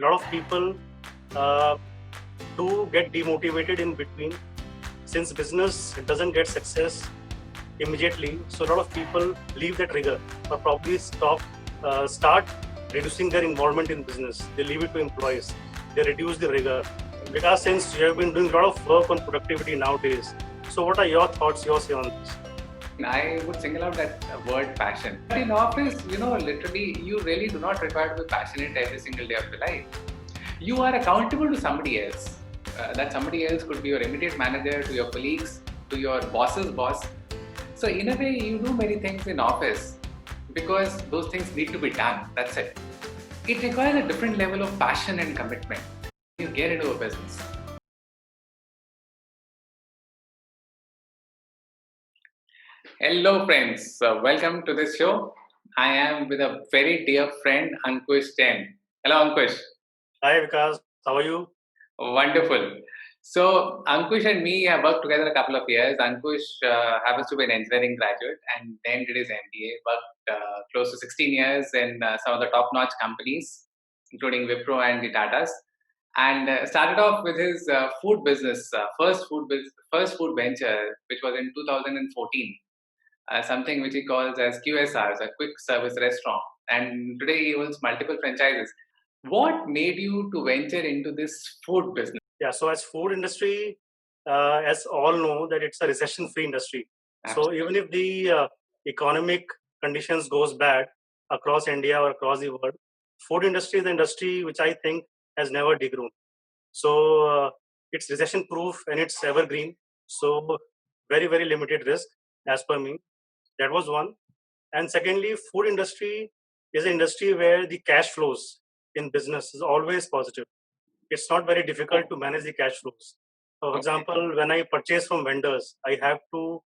lot of people uh, do get demotivated in between since business doesn't get success immediately. So a lot of people leave that rigor or probably start reducing their involvement in business. They leave it to employees. They reduce the rigor. Because since you have been doing a lot of work on productivity nowadays, so what are your thoughts, your say on this? I would single out that word passion. But in office, literally, you really do not require to be passionate every single day of your life. You are accountable to somebody else. That somebody else could be your immediate manager, to your colleagues, to your boss's boss. So, in a way, you do many things in office because those things need to be done. That's it. It requires a different level of passion and commitment. You get into a business. Hello, friends. Welcome to this show. I am with a very dear friend, Ankush Jain. Hello, Ankush. Hi, Vikas. How are you? Wonderful. So, Ankush and me have worked together a couple of years. Ankush happens to be an engineering graduate and then did his MBA, worked close to 16 years in some of the top notch companies, including Wipro and the Tatas. And started off with his food business, first food venture, which was in 2014, something which he calls as QSRs, a quick service restaurant. And today he owns multiple franchises. What made you to venture into this food business? Yeah, so as food industry, as all know that it's a recession-free industry. So even if the economic conditions goes bad across India or across the world, food industry is the industry which I think has never degrown. So it's recession-proof and it's evergreen. So very, very limited risk as per me. That was one. And secondly, food industry is an industry where the cash flows in business is always positive. It's not very difficult to manage the cash flows. For example, when I purchase from vendors, I have to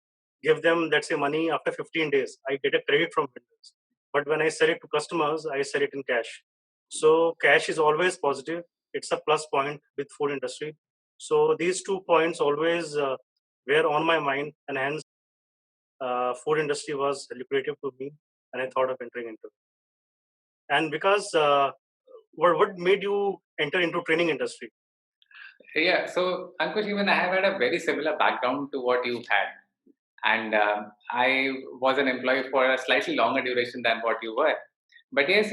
give them, let's say, money after 15 days. I get a credit from vendors. But when I sell it to customers, I sell it in cash. So cash is always positive. It's a plus point with food industry. So these 2 points always were on my mind, and hence food industry was lucrative to me, and I thought of entering into it. And because what made you enter into training industry? Yeah, so Ankush, even I have had a very similar background to what you've had. And I was an employee for a slightly longer duration than what you were. But yes,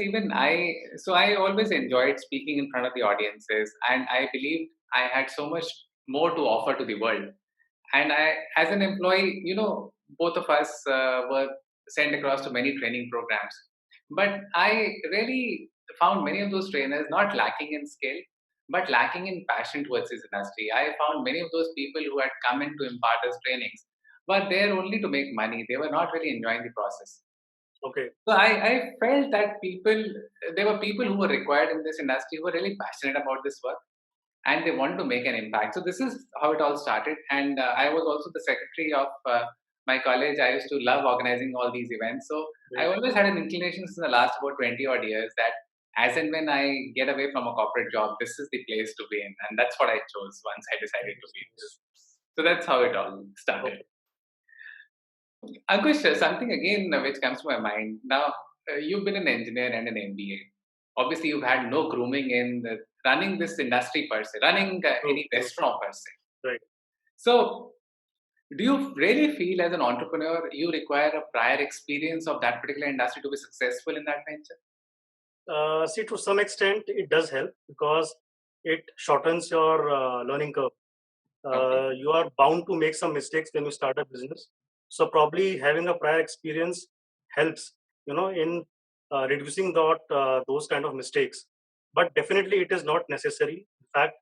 so I always enjoyed speaking in front of the audiences, and I believed I had so much more to offer to the world. And as an employee, both of us were sent across to many training programs. But I really found many of those trainers not lacking in skill, but lacking in passion towards this industry. I found many of those people who had come in to impart us trainings were there only to make money. They were not really enjoying the process. Okay. So I felt that there were people who were required in this industry who were really passionate about this work and they want to make an impact. So this is how it all started. And I was also the secretary of my college. I used to love organizing all these events. So I Great. always had an inclination since the last about 20 odd years that as and when I get away from a corporate job, this is the place to be in. And that's what I chose once I decided to be in this. So that's how it all started. Okay. Ankush, something again which comes to my mind. Now, you've been an engineer and an MBA. Obviously, you've had no grooming in running this industry per se, running True, any true. restaurant per se. Right. So, do you really feel as an entrepreneur you require a prior experience of that particular industry to be successful in that venture? See, to some extent, it does help because it shortens your learning curve. Okay. You are bound to make some mistakes when you start a business. So probably having a prior experience helps, in reducing those kind of mistakes. But definitely, it is not necessary. In fact,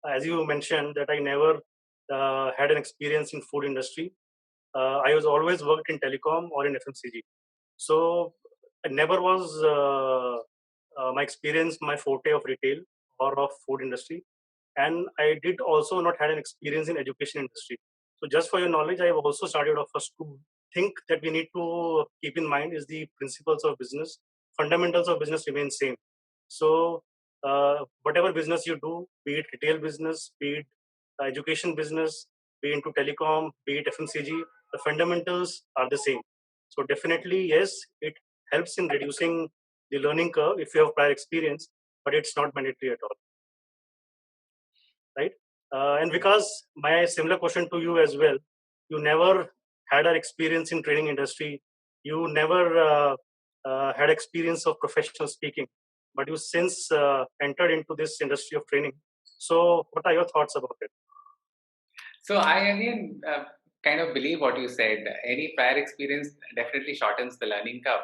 as you mentioned, that I never had an experience in food industry. I was always worked in telecom or in FMCG. So I never was my experience, my forte of retail or of food industry. And I did also not had an experience in education industry. So just for your knowledge, I have also started off a school. Think that we need to keep in mind is the principles of business, fundamentals of business remain same. So whatever business you do, be it retail business, be it education business, be into telecom, be it FMCG, the fundamentals are the same. So definitely, yes, it helps in reducing the learning curve if you have prior experience. but it's not mandatory at all, right? And because my similar question to you as well, you never had an experience in training industry, you never had experience of professional speaking, but you since entered into this industry of training. So, what are your thoughts about it? So I again kind of believe what you said. Any prior experience definitely shortens the learning curve.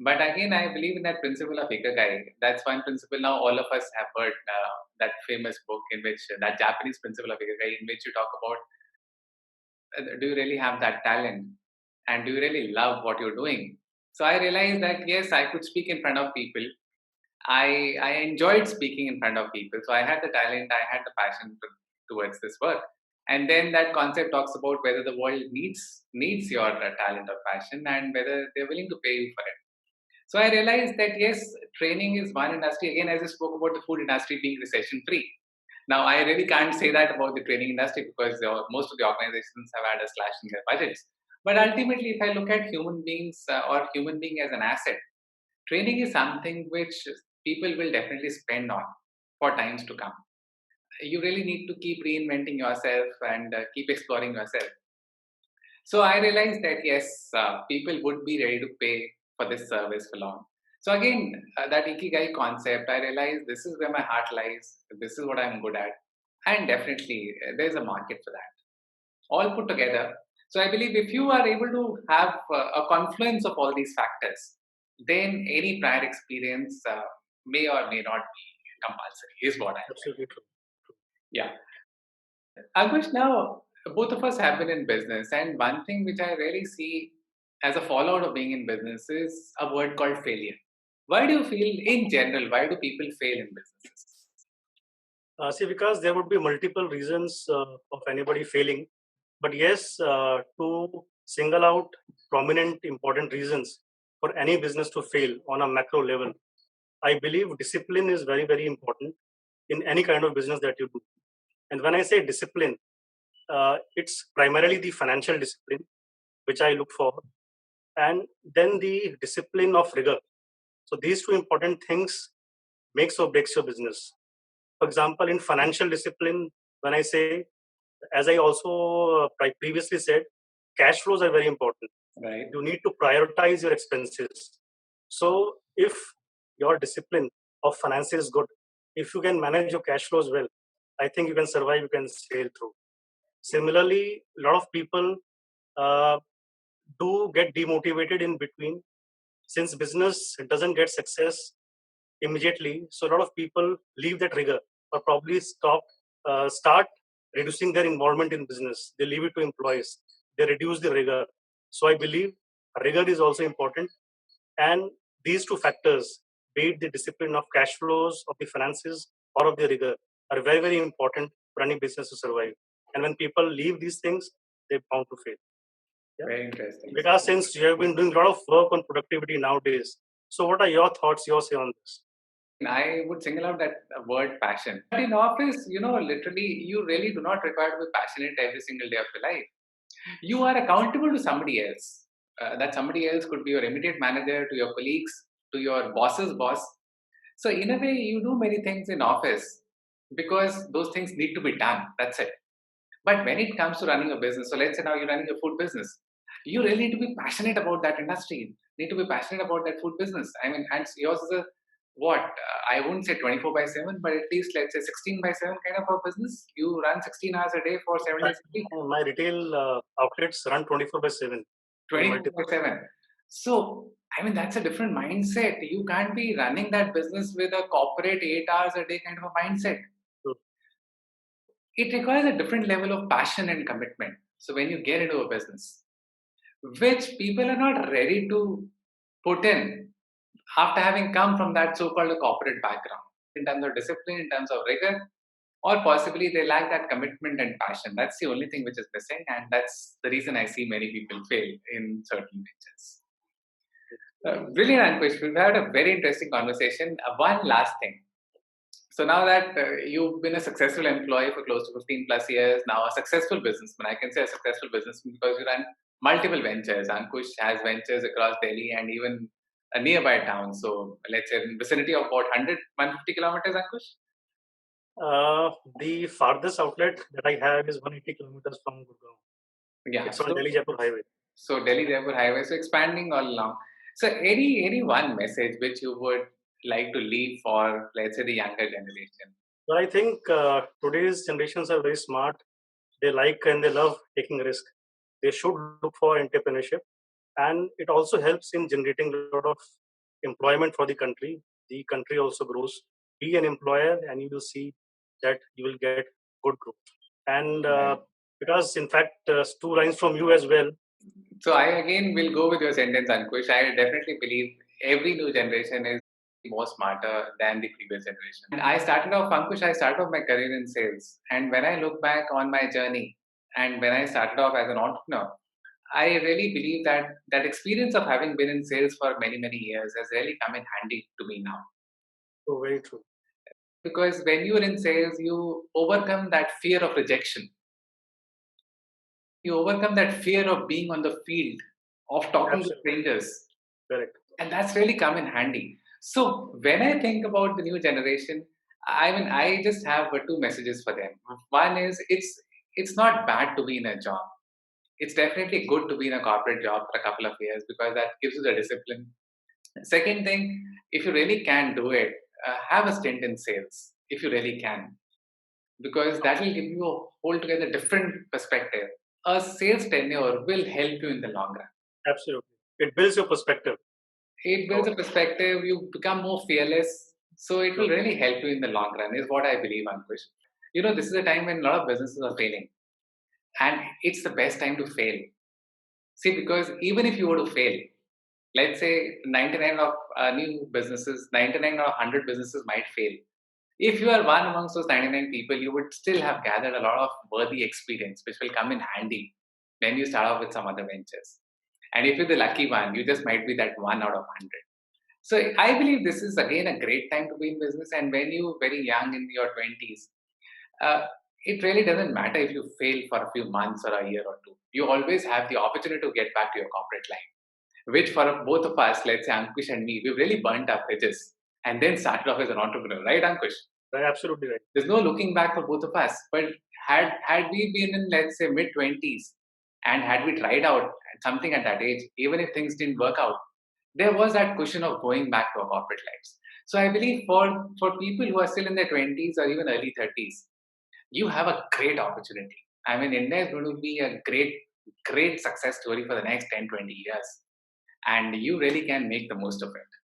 But again, I believe in that principle of Ikigai. That's one principle now all of us have heard, that famous book in which, that Japanese principle of Ikigai, in which you talk about, do you really have that talent? And do you really love what you're doing? So I realized that yes, I could speak in front of people. I enjoyed speaking in front of people. So I had the talent, I had the passion towards this work. And then that concept talks about whether the world needs your talent or passion, and whether they're willing to pay you for it. So I realized that yes, training is one industry. Again, as I spoke about the food industry being recession free. Now, I really can't say that about the training industry because most of the organizations have had a slash in their budgets. But ultimately, if I look at human beings, or human being as an asset, training is something which people will definitely spend on for times to come. You really need to keep reinventing yourself and keep exploring yourself. So I realized that yes, people would be ready to pay for this service for long. So again, that ikigai concept, I realized this is where my heart lies. This is what I'm good at, and definitely there's a market for that. All put together. So I believe if you are able to have a confluence of all these factors, then any prior experience may or may not be compulsory. Is what I think. Absolutely true. Yeah. Ankush, now both of us have been in business, and one thing which I really see as a fallout of being in business is a word called failure. Why do you feel, in general, why do people fail in businesses? See, because there would be multiple reasons of anybody failing, but yes, to single out prominent, important reasons for any business to fail on a macro level, I believe discipline is very, very important in any kind of business that you do. And when I say discipline, it's primarily the financial discipline which I look for, and then the discipline of rigor. So these two important things makes or breaks your business. For example, in financial discipline, when I say, as I also previously said, cash flows are very important. Right. You need to prioritize your expenses. So if your discipline of finance is good, if you can manage your cash flows well, I think you can survive, you can sail through. Similarly, a lot of people uh, do get demotivated in between since business doesn't get success immediately. So a lot of people leave that rigor or probably start reducing their involvement in business. They leave it to employees. They reduce the rigor. So I believe rigor is also important. And these two factors, be it the discipline of cash flows, of the finances, or of the rigor, are very, very important for any business to survive. And when people leave these things, they're bound to fail. Yeah? Very interesting. Because since you have been doing a lot of work on productivity nowadays, so what are your thoughts, your say on this? I would single out that word passion. But in office, literally, you really do not require to be passionate every single day of your life. You are accountable to somebody else. That somebody else could be your immediate manager, to your colleagues, to your boss's boss. So, in a way, you do many things in office because those things need to be done. That's it. But when it comes to running a business, so let's say now you're running a food business, you really need to be passionate about that industry. Need to be passionate about that food business. I mean, and yours is a what? I wouldn't say 24 by 7, but at least let's say 16 by 7 kind of a business. You run 16 hours a day for 7 days a week. My retail outlets run 24 by 7. 24 by 7. So, I mean, that's a different mindset. You can't be running that business with a corporate 8 hours a day kind of a mindset. It requires a different level of passion and commitment. So, when you get into a business, which people are not ready to put in after having come from that so called corporate background, in terms of discipline, in terms of rigor, or possibly they lack that commitment and passion. That's the only thing which is missing, and that's the reason I see many people fail in certain niches. Brilliant, Ankush. We've had a very interesting conversation. One last thing. So now that you've been a successful employee for close to 15 plus years, now a successful businessman, I can say a successful businessman because you run multiple ventures. Ankush has ventures across Delhi and even a nearby town. So let's say in vicinity of about 150 kilometers, Ankush? The farthest outlet that I have is 180 kilometers from Gurgaon. Yeah. It's on Delhi Jaipur highway. So Delhi Jaipur highway, so expanding all along. So any one message which you would like to leave for, let's say, the younger generation? But I think today's generations are very smart. They like and they love taking risk. They should look for entrepreneurship, and it also helps in generating a lot of employment for the country. The country also grows. Be an employer, and you will see that you will get good growth. And because, in fact, two lines from you as well. So I again will go with your sentence, Ankush. I definitely believe every new generation is more smarter than the previous generation. And I started off, Ankush, I started off my career in sales. And when I look back on my journey and when I started off as an entrepreneur, I really believe that that experience of having been in sales for many, many years has really come in handy to me now. So very true. Because when you're in sales, you overcome that fear of rejection. You overcome that fear of being on the field, of talking to Absolutely strangers. correct. And that's really come in handy. So when I think about the new generation, I mean, I just have two messages for them. One is it's not bad to be in a job. It's definitely good to be in a corporate job for a couple of years because that gives you the discipline. Second thing, if you really can do it, have a stint in sales if you really can, because that will give you a altogether different perspective. A sales tenure will help you in the long run. Absolutely. It builds your perspective. It builds So, a perspective, you become more fearless. So it will really help you in the long run, is what I believe, Ankush. You know, this is a time when a lot of businesses are failing. And it's the best time to fail. See, because even if you were to fail, let's say 99 of new businesses, 99 or 100 businesses might fail. If you are one amongst those 99 people, you would still have gathered a lot of worthy experience, which will come in handy when you start off with some other ventures. And if you're the lucky one, you just might be that one out of 100. So I believe this is again a great time to be in business. And when you're very young in your 20s, uh, it really doesn't matter if you fail for a few months or a year or two. You always have the opportunity to get back to your corporate life, which for both of us, let's say Ankush and me, we've really burnt our bridges and then started off as an entrepreneur, right, Ankush? absolutely right. There's no looking back for both of us. But had we been in, let's say, mid-20s and had we tried out something at that age, even if things didn't work out, there was that cushion of going back to our corporate lives. So I believe for people who are still in their 20s or even early 30s, you have a great opportunity. I mean, India is going to be a great success story for the next 10, 20 years. And you really can make the most of it.